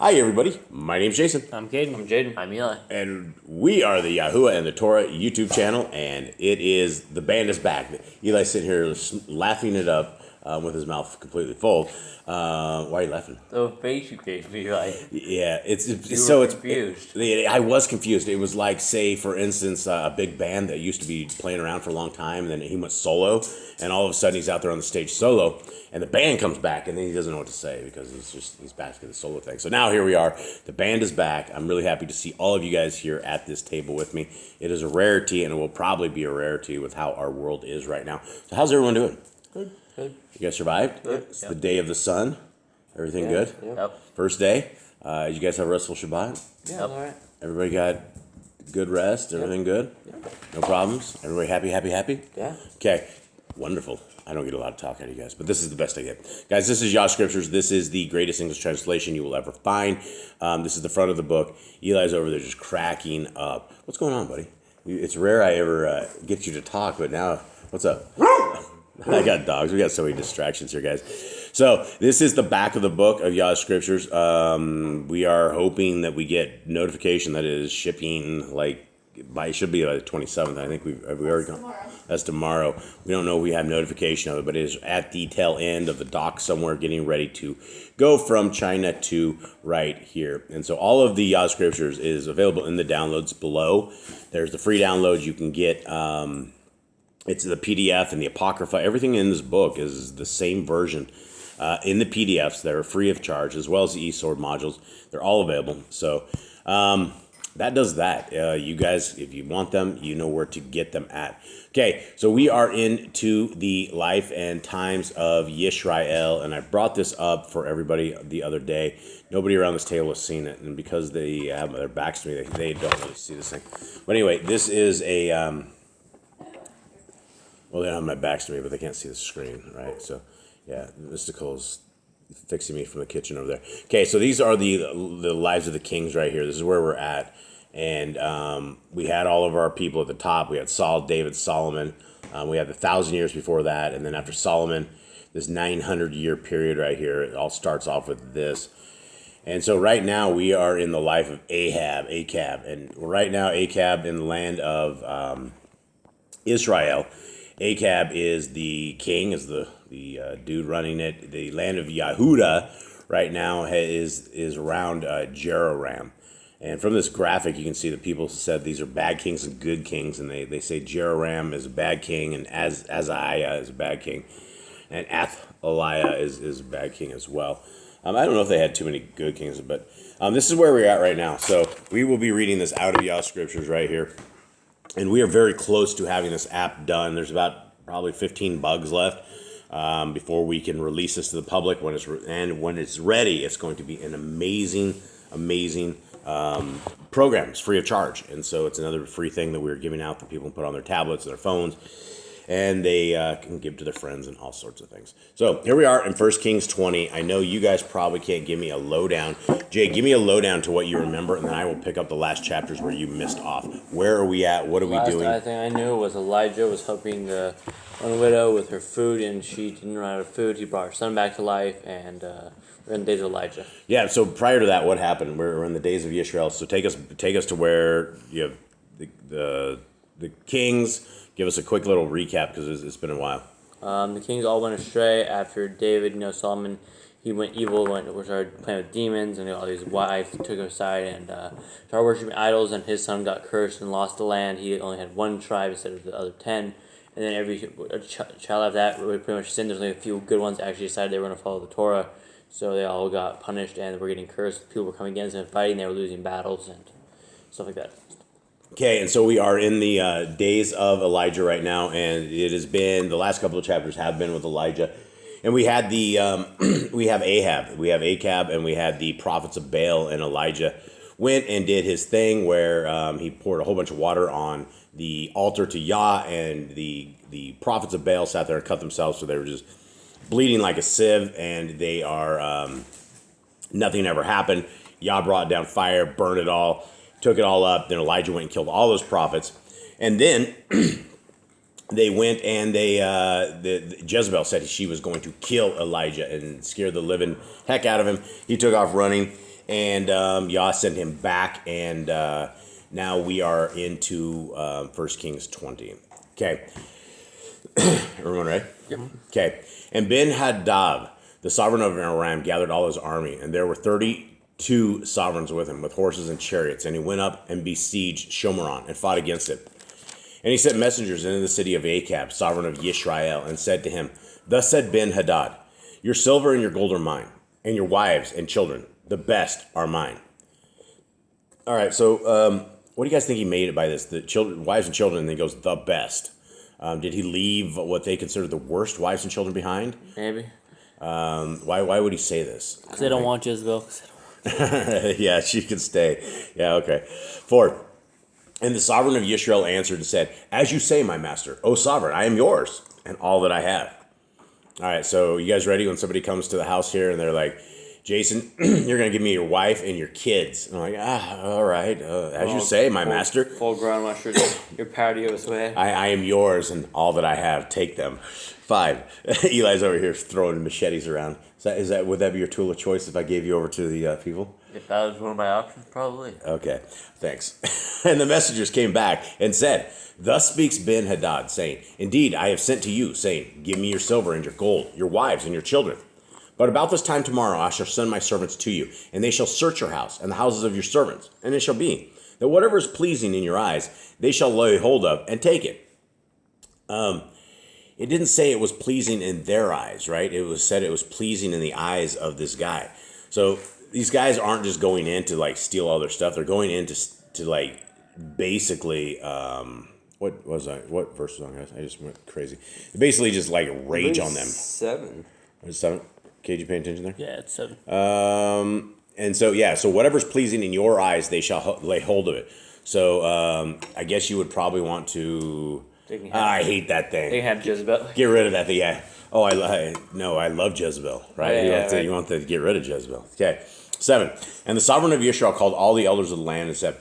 Hi, everybody. My name's Jason. I'm Caden. I'm Jaden. I'm Eli. And we are the Yahuwah and the Torah YouTube channel, and it is, the band is back. Eli's sitting here laughing it up with his mouth completely full. Why are you laughing? The face you gave me, like, Yeah, it's confused. I was confused. It was like, say, for instance, a big band that used to be playing around for a long time, and then he went solo, and all of a sudden he's out there on the stage solo, and the band comes back, and then he doesn't know what to say because he's back to the solo thing. So now here we are. The band is back. I'm really happy to see all of you guys here at this table with me. It is a rarity, and it will probably be a rarity with how our world is right now. So how's everyone doing? Good. You guys survived? Good. It's the day of the sun. Everything good? Yep. First day. You guys have a restful Shabbat? Yeah, all right. Everybody got good rest? Everything good? Yep. No problems? Everybody happy? Yeah. Okay. Wonderful. I don't get a lot of talk out of you guys, but this is the best I get. Guys, this is Yah Scriptures. This is the greatest English translation you will ever find. This is the front of the book. Eli's over there just cracking up. What's going on, buddy? It's rare I ever get you to talk, but now, what's up? I got dogs. We got so many distractions here, guys. So this is the back of the book of Yah Scriptures. We are hoping that we get notification that it is shipping it should be by the 27th. I think we already gone. That's tomorrow. We don't know if we have notification of it, but it is at the tail end of the dock somewhere, getting ready to go from China to right here. And so all of the Yah Scriptures is available in the downloads below. There's the free downloads you can get. It's the PDF and the Apocrypha. Everything in this book is the same version in the PDFs. They're free of charge, as well as the eSword modules. They're all available. So that does that. You guys, if you want them, you know where to get them at. Okay, so we are into the life and times of Yisrael, and I brought this up for everybody the other day. Nobody around this table has seen it, and because they have their backs to me, they don't really see this thing. But anyway, this is a... well, they don't have my backs to me, but they can't see the screen, right? So, yeah, Mystical's fixing me from the kitchen over there. Okay, so these are the lives of the kings right here. This is where we're at. And we had all of our people at the top. We had Saul, David, Solomon. We had the 1,000 years before that. And then after Solomon, this 900-year period right here, it all starts off with this. And so right now we are in the life of Achab. And right now Achab in the land of Israel. Achab is the king, is the dude running it. The land of Yehuda right now is around Jeroram. And from this graphic, you can see that people said these are bad kings and good kings. And they say Jeroram is a bad king, and Azariah is a bad king. And Athaliah is a bad king as well. I don't know if they had too many good kings, but this is where we're at right now. So we will be reading this out of Yah Scriptures right here. And we are very close to having this app done. There's about probably 15 bugs left before we can release this to the public. When it's ready, it's going to be an amazing program. It's free of charge. And so it's another free thing that we're giving out that people can put on their tablets, their phones, and they can give to their friends and all sorts of things. So here we are in 1 Kings 20. I know you guys probably can't give me a lowdown. Jay, give me a lowdown to what you remember, and then I will pick up the last chapters where you missed off. Where are we at? What are we doing? Last thing I knew was Elijah was helping the one widow with her food, and she didn't run out of food. He brought her son back to life, and we're in the days of Elijah. Yeah, so prior to that, what happened? We're in the days of Yisrael. So take us to where you have the kings. Give us a quick little recap because it's been a while. The kings all went astray after David. Solomon, he went evil, started playing with demons, and all these wives took him aside and started worshiping idols. And his son got cursed and lost the land. He only had one tribe instead of the other 10. And then every child after that pretty much sinned. There's only a few good ones that actually decided they were going to follow the Torah. So they all got punished and were getting cursed. People were coming against them and fighting. They were losing battles and stuff like that. Okay, and so we are in the days of Elijah right now, and it has been, the last couple of chapters have been with Elijah. And we had we have Achab, and we had the prophets of Baal, and Elijah went and did his thing where he poured a whole bunch of water on the altar to Yah, and the prophets of Baal sat there and cut themselves, so they were just bleeding like a sieve, and they are, nothing ever happened. Yah brought down fire, burned it all, took it all up. Then Elijah went and killed all those prophets. And then they went and Jezebel said she was going to kill Elijah and scare the living heck out of him. He took off running. And Yah sent him back, and now we are into 1 Kings 20. Okay. Everyone ready? Yep. Okay. And Ben-Hadad, the sovereign of Aram, gathered all his army, and there were 32 sovereigns with him, with horses and chariots. And he went up and besieged Shomeron and fought against it. And he sent messengers into the city of Achab, sovereign of Yisrael, and said to him, Thus said Ben-Hadad, Your silver and your gold are mine, and your wives and children, the best, are mine. All right, so what do you guys think he made it by this? The children, wives and children, and then he goes, the best. Did he leave what they consider the worst wives and children behind? Maybe. Why would he say this? Because they don't want Jezebel. Yeah, she could stay. Yeah, okay. 4. And the sovereign of Yisrael answered and said, As you say, my master, O sovereign, I am yours, and all that I have. All right, so you guys ready when somebody comes to the house here and they're like, Jason, you're going to give me your wife and your kids. And I'm like, all right, as you say, my master. Full grown mushroom. Your patio is way. I am yours, and all that I have, take them. 5. Eli's over here throwing machetes around. Would that be your tool of choice if I gave you over to the people? If that was one of my options, probably. Okay, thanks. And the messengers came back and said, Thus speaks Ben-Hadad, saying, Indeed, I have sent to you, saying, Give me your silver and your gold, your wives and your children. But about this time tomorrow I shall send my servants to you, and they shall search your house and the houses of your servants. And it shall be that whatever is pleasing in your eyes, they shall lay hold of and take it. It didn't say it was pleasing in their eyes, right? It was said it was pleasing in the eyes of this guy. So these guys aren't just going in to like steal all their stuff. They're going in to like basically, what was I? What verse was on, guys? I just went crazy. Basically just like rage on them. 7. Was it 7? Okay, did you pay attention there? Yeah, it's 7. And so, yeah, so whatever's pleasing in your eyes, they shall lay hold of it. So I guess you would probably want to... I hate that thing. They have Jezebel. Get rid of that thing, yeah. Oh, I love Jezebel, right? Oh, yeah, You want to get rid of Jezebel. Okay, 7. And the sovereign of Israel called all the elders of the land and said,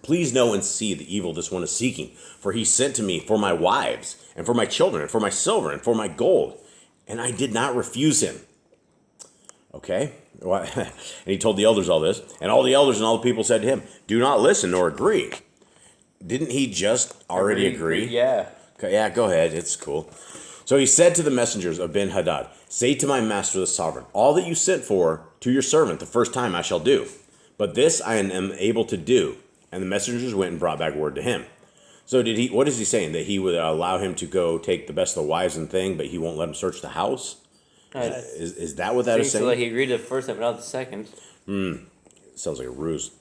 Please know and see the evil this one is seeking, for he sent to me for my wives, and for my children, and for my silver, and for my gold, and I did not refuse him. Okay, and he told the elders all this, and all the elders and all the people said to him, Do not listen nor agree. Didn't he just already agree? Yeah. Okay, yeah, go ahead. It's cool. So he said to the messengers of Ben-Hadad, Say to my master the sovereign, all that you sent for to your servant the first time I shall do. But this I am able to do. And the messengers went and brought back word to him. So what is he saying? That he would allow him to go take the best of the wives and thing, but he won't let him search the house? Is that what that is saying? So like he agreed the first time, but not the second. Sounds like a ruse.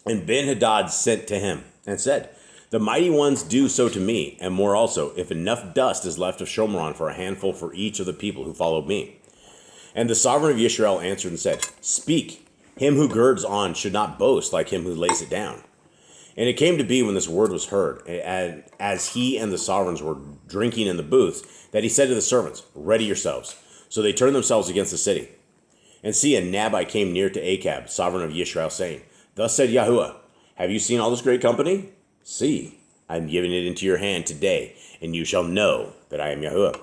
And Ben-Hadad sent to him and said, The mighty ones do so to me, and more also, if enough dust is left of Shomeron for a handful for each of the people who followed me. And the sovereign of Israel answered and said, Speak, him who girds on should not boast like him who lays it down. And it came to be when this word was heard, and as he and the sovereigns were drinking in the booths, that he said to the servants, Ready yourselves. So they turned themselves against the city. And see, a Nabai came near to Achab, sovereign of Yisrael, saying, Thus said Yahuwah, Have you seen all this great company? See, I am giving it into your hand today, and you shall know that I am Yahuwah.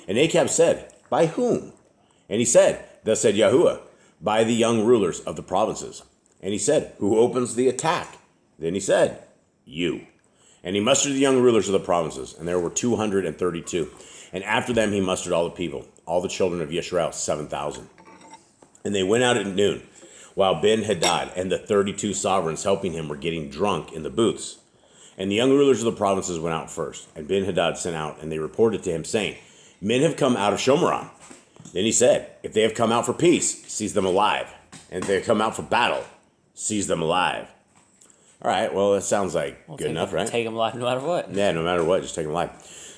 And Achab said, By whom? And he said, Thus said Yahuwah, By the young rulers of the provinces. And he said, Who opens the attack? Then he said, You. And he mustered the young rulers of the provinces, and there were 232. And after them he mustered all the people, all the children of Yisrael, 7,000. And they went out at noon, while Ben-Hadad and the 32 sovereigns helping him were getting drunk in the booths. And the young rulers of the provinces went out first, and Ben-Hadad sent out, and they reported to him, saying, Men have come out of Shomeron. Then he said, If they have come out for peace, seize them alive. And if they have come out for battle, seize them alive. All right, well, that sounds like good enough, right? Take them alive no matter what. Yeah, no matter what, just take them alive.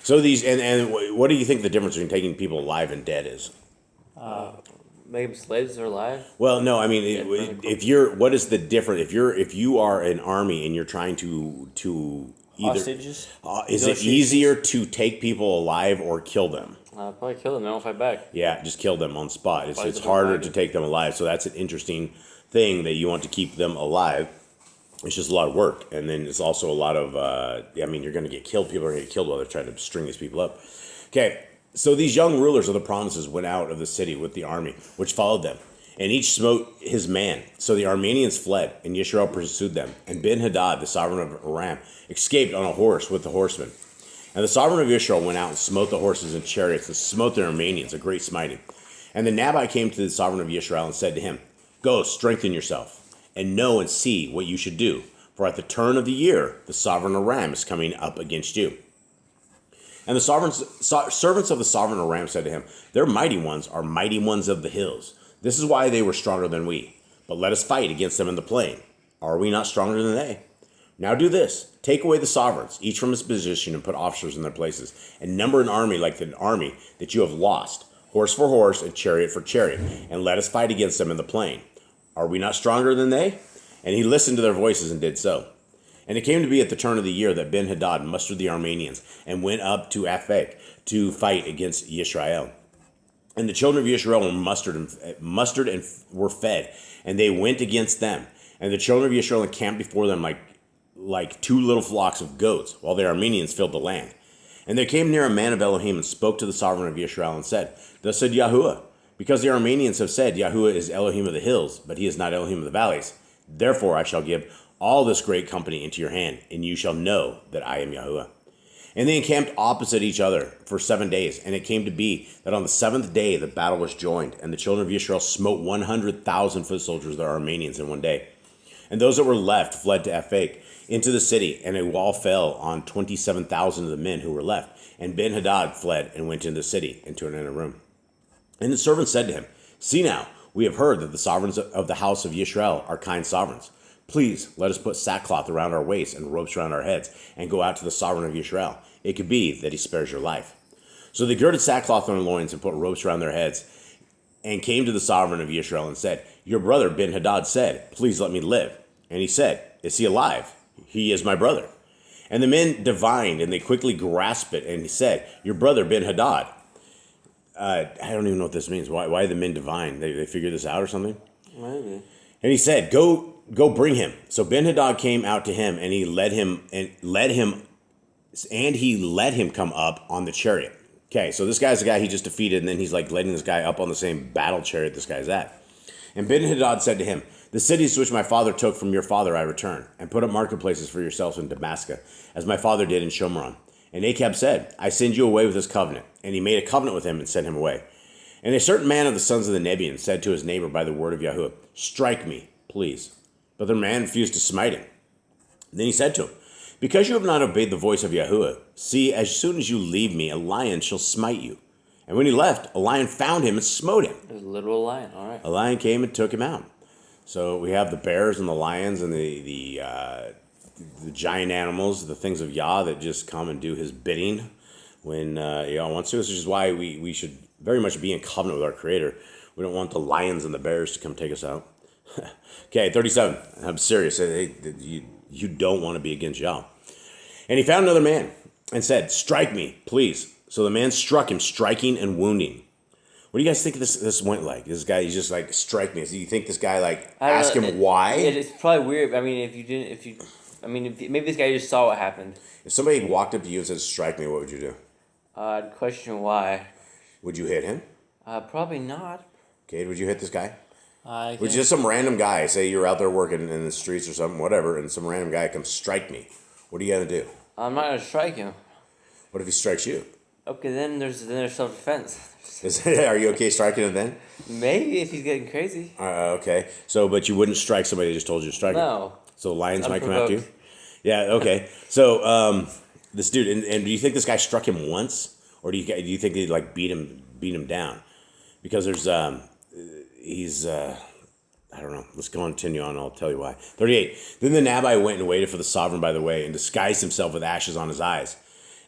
So these, and what do you think the difference between taking people alive and dead is? Make them slaves or alive? Well, no, I mean, what is the difference? If you are an army and you're trying to either Hostages? Is it easier to take people alive or kill them? Probably kill them. They don't fight back. Yeah, just kill them on spot. It's Fight harder them to take them alive. So that's an interesting thing that you want to keep them alive. It's just a lot of work, and then it's also a lot of. You're going to get killed. People are going to get killed while they're trying to string these people up. Okay. So these young rulers of the provinces went out of the city with the army, which followed them. And each smote his man. So the Arameans fled, and Yisrael pursued them. And Ben-Hadad, the sovereign of Aram, escaped on a horse with the horsemen. And the sovereign of Israel went out and smote the horses and chariots, and smote the Arameans, a great smiting. And the Nabai came to the sovereign of Israel and said to him, Go, strengthen yourself, and know and see what you should do. For at the turn of the year, the sovereign Aram is coming up against you. And the servants of the sovereign Aram said to him, Their mighty ones are mighty ones of the hills. This is why they were stronger than we. But let us fight against them in the plain. Are we not stronger than they? Now do this. Take away the sovereigns, each from his position, and put officers in their places. And number an army like the army that you have lost, horse for horse and chariot for chariot. And let us fight against them in the plain. Are we not stronger than they? And he listened to their voices and did so. And it came to be at the turn of the year that Ben-Hadad mustered the Arameans and went up to Aphek to fight against Yisrael. And the children of Yisrael were mustered and were fed, and they went against them. And the children of Yisrael encamped before them like two little flocks of goats, while the Arameans filled the land. And they came near a man of Elohim and spoke to the sovereign of Yisrael and said, Thus said Yahuwah, because the Arameans have said, Yahuwah is Elohim of the hills, but he is not Elohim of the valleys. Therefore I shall give all this great company into your hand, and you shall know that I am Yahuwah. And they encamped opposite each other for 7 days. And it came to be that on the 7th day the battle was joined, and the children of Israel smote 100,000 foot soldiers of the Arameans in 1 day. And those that were left fled to Aphek into the city, and a wall fell on 27,000 of the men who were left. And Ben-Hadad fled and went into the city, into an inner room. And the servant said to him, See now, we have heard that the sovereigns of the house of Yisrael are kind sovereigns. Please let us put sackcloth around our waists and ropes around our heads, and go out to the sovereign of Yisrael. It could be that he spares your life. So they girded sackcloth on their loins and put ropes around their heads, and came to the sovereign of Yisrael and said, Your brother Ben-Hadad said, Please let me live. And he said, Is he alive? He is my brother. And the men divined, and they quickly grasped it, and he said, Your brother Ben-Hadad. I don't even know what this means. Why the men divine? They figured this out or something? Maybe. And he said, Go bring him. So Ben-Hadad came out to him, and he let him come up on the chariot. Okay, so this guy's the guy he just defeated, and then he's like letting this guy up on the same battle chariot this guy's at. And Ben-Hadad said to him, The cities which my father took from your father I return, and put up marketplaces for yourselves in Damascus, as my father did in Shomron. And Achab said, I send you away with this covenant. And he made a covenant with him and sent him away. And a certain man of the sons of the Nebiim said to his neighbor by the word of Yahuwah, Strike me, please. But the man refused to smite him. And then he said to him, Because you have not obeyed the voice of Yahuwah, see, as soon as you leave me, a lion shall smite you. And when he left, a lion found him and smote him. There's a literal lion, all right. A lion came and took him out. So we have the bears and the lions and the giant animals, the things of Yah that just come and do his bidding when Yah wants to. This is why we should very much be in covenant with our Creator. We don't want the lions and the bears to come take us out. Okay, 37. I'm serious. You don't want to be against Yah. And he found another man and said, Strike me, please. So the man struck him, striking and wounding. What do you guys think this went like? This guy, he's just like, strike me. Do you think this guy, ask him why? It's probably weird. I mean, maybe this guy just saw what happened. If somebody walked up to you and said, strike me, what would you do? I'd question why. Would you hit him? Probably not. Okay, would you hit this guy? Would you just some random guy, say you're out there working in the streets or something, whatever, and some random guy comes strike me. What are you going to do? I'm not going to strike him. What if he strikes you? Okay, then there's self-defense. Are you okay striking him then? Maybe if he's getting crazy. Okay. So, but you wouldn't strike somebody that just told you to strike him? No. So lions might come after you? Yeah, okay. So, this dude, and do you think this guy struck him once? Or do you think they beat him down? Because there's, I don't know. Let's continue on. I'll tell you why. 38. Then the Nabai went and waited for the sovereign by the way and disguised himself with ashes on his eyes.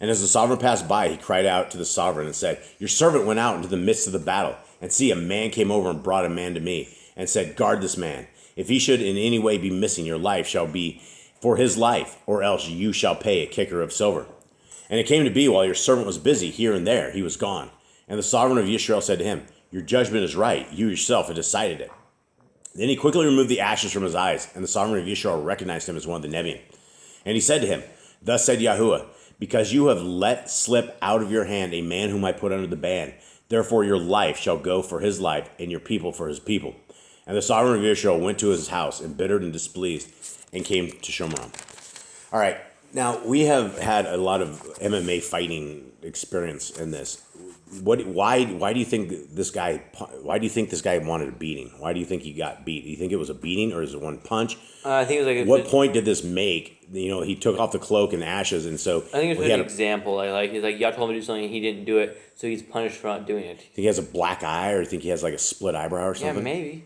And as the sovereign passed by, he cried out to the sovereign and said, Your servant went out into the midst of the battle. And see, a man came over and brought a man to me and said, Guard this man. If he should in any way be missing, your life shall be for his life, or else you shall pay a kicker of silver. And it came to be while your servant was busy here and there, he was gone. And the sovereign of Israel said to him, Your judgment is right. You yourself have decided it. Then he quickly removed the ashes from his eyes, and the sovereign of Israel recognized him as one of the Nebiim. And he said to him, Thus said Yahuwah, Because you have let slip out of your hand a man whom I put under the ban, therefore your life shall go for his life, and your people for his people. And the sovereign of Israel went to his house, embittered and displeased, and came to Shomron. All right. Now, we have had a lot of MMA fighting experience in this. Why do you think this guy wanted a beating? Why do you think he got beat? Do you think it was a beating or is it one punch? I think it was like what point did this make? He took off the cloak and the ashes, and so I think it was an example. He's like, y'all told him to do something, and he didn't do it, so he's punished for not doing it. Think he has a black eye, or think he has like a split eyebrow or something? Yeah, maybe.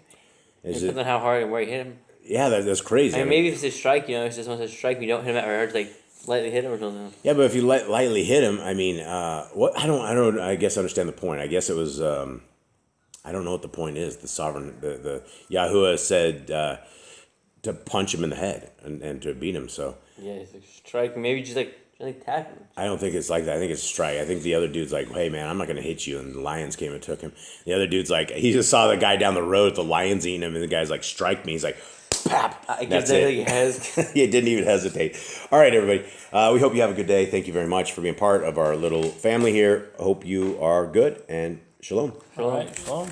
Depends on how hard and where he hit him. Yeah, that's crazy. I mean, maybe if it's a strike, if someone says strike me, don't hit him at hard, like lightly hit him or something. Yeah, but if you lightly hit him, I mean, what? I don't. I guess I understand the point. I guess it was. I don't know what the point is. The sovereign, the Yahuwah said to punch him in the head and to beat him. So yeah, it's like strike. Maybe just like tap him. I don't think it's like that. I think it's strike. I think the other dude's like, hey man, I'm not gonna hit you. And the lions came and took him. The other dude's like, he just saw the guy down the road with the lions eating him, and the guy's like, strike me. He's like, pap. That's it. He didn't even hesitate. All right, everybody. We hope you have a good day. Thank you very much for being part of our little family here. Hope you are good, and shalom. Shalom. All right. Shalom.